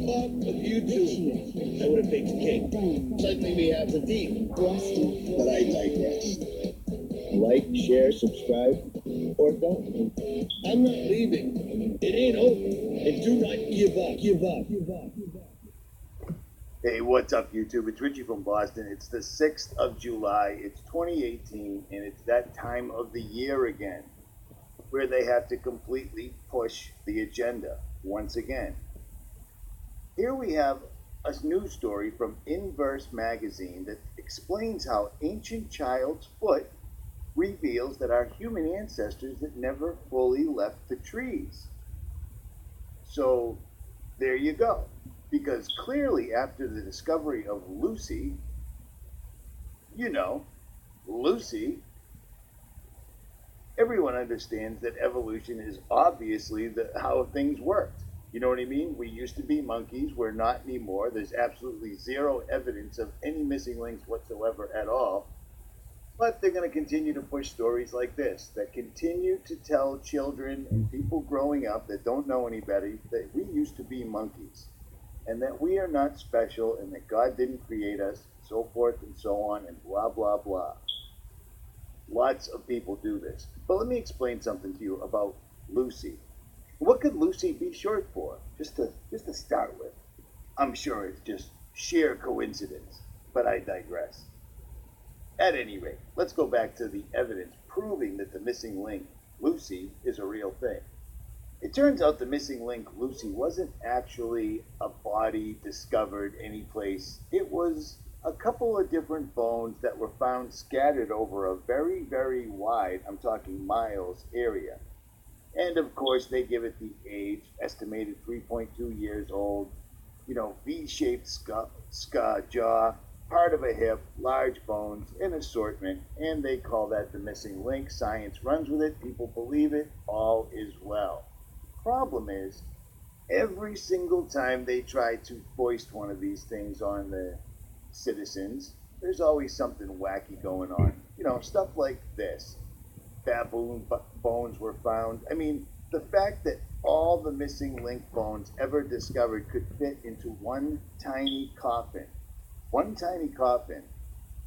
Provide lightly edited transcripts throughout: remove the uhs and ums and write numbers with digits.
Fuck you two. I would have baked a cake. Let me have the deal. But I digress. Like, share, subscribe, or don't. I'm not leaving. It ain't over. And do not give up. Give up. Give up. Give up. Hey, what's up, YouTube? It's Richie from Boston. It's the 6th of July. It's 2018, and it's that time of the year again where they have to completely push the agenda once again. Here we have a news story from Inverse magazine that explains how ancient child's foot reveals that our human ancestors that never fully left the trees. So there you go. Because clearly after the discovery of Lucy, Lucy, everyone understands that evolution is obviously how things worked. You know what I mean? We used to be monkeys. We're not anymore. There's absolutely zero evidence of any missing links whatsoever at all. But they're going to continue to push stories like this that continue to tell children and people growing up that don't know any better that we used to be monkeys and that we are not special and that God didn't create us, so forth and so on, and blah, blah, blah. Lots of people do this. But let me explain something to you about Lucy. What could Lucy be short for? Just to start with. I'm sure it's just sheer coincidence, but I digress. At any rate, let's go back to the evidence proving that the missing link, Lucy, is a real thing. It turns out the missing link, Lucy, wasn't actually a body discovered anyplace. It was a couple of different bones that were found scattered over a very, very wide, I'm talking miles, area. And of course, they give it the age, estimated 3.2 years old, V-shaped jaw, part of a hip, large bones, an assortment, and they call that the missing link. Science runs with it, people believe it, all is well. Problem is, every single time they try to foist one of these things on the citizens, there's always something wacky going on. Stuff like this. Baboon bones were found. I mean, the fact that all the missing link bones ever discovered could fit into one tiny coffin,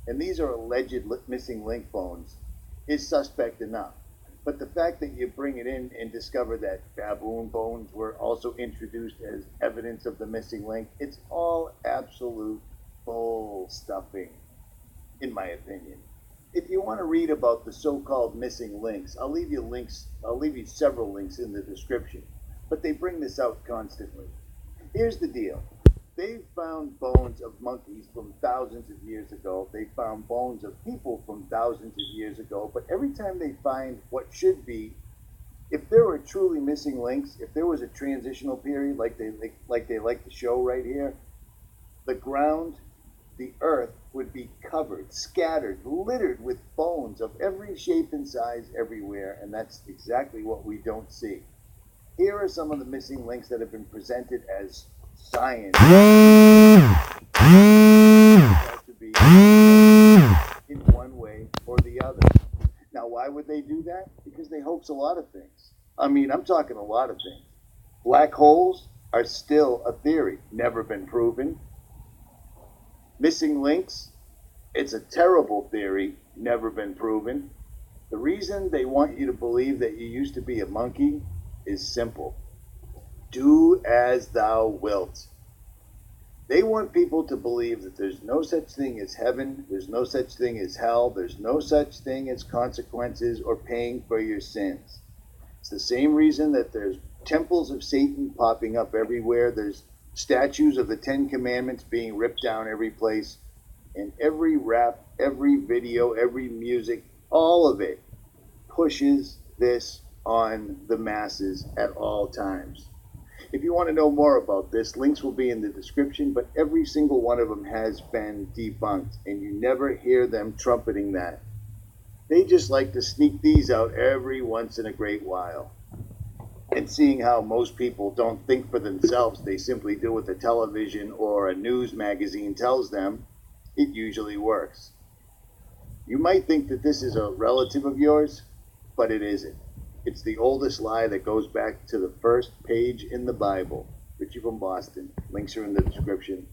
and these are alleged missing link bones, is suspect enough. But the fact that you bring it in and discover that baboon bones were also introduced as evidence of the missing link, it's all absolute bull stuffing, in my opinion. If you want to read about the so-called missing links, I'll leave you several links in the description, but they bring this out constantly. Here's the deal. They've found bones of monkeys from thousands of years ago. They found bones of people from thousands of years ago, but every time they find what should be, if there were truly missing links, if there was a transitional period like they like to show right here, the ground, the earth would be covered, scattered, littered with bones of every shape and size everywhere, and that's exactly what we don't see. Here are some of the missing links that have been presented as science. To be in one way or the other. Now, why would they do that? Because they hoax a lot of things. I mean, I'm talking a lot of things. Black holes are still a theory, never been proven. Missing links, it's a terrible theory, never been proven. The reason they want you to believe that you used to be a monkey is simple. Do as thou wilt. They want people to believe that there's no such thing as heaven, there's no such thing as hell, there's no such thing as consequences or paying for your sins. It's the same reason that there's temples of Satan popping up everywhere, there's statues of the 10 Commandments being ripped down every place, and every rap, every video, every music, all of it pushes this on the masses at all times. If you want to know more about this, links will be in the description, but every single one of them has been debunked, and you never hear them trumpeting that. They just like to sneak these out every once in a great while. And seeing how most people don't think for themselves, they simply do what the television or a news magazine tells them, it usually works. You might think that this is a relative of yours, but it isn't. It's the oldest lie that goes back to the first page in the Bible. Richie from Boston. Links are in the description.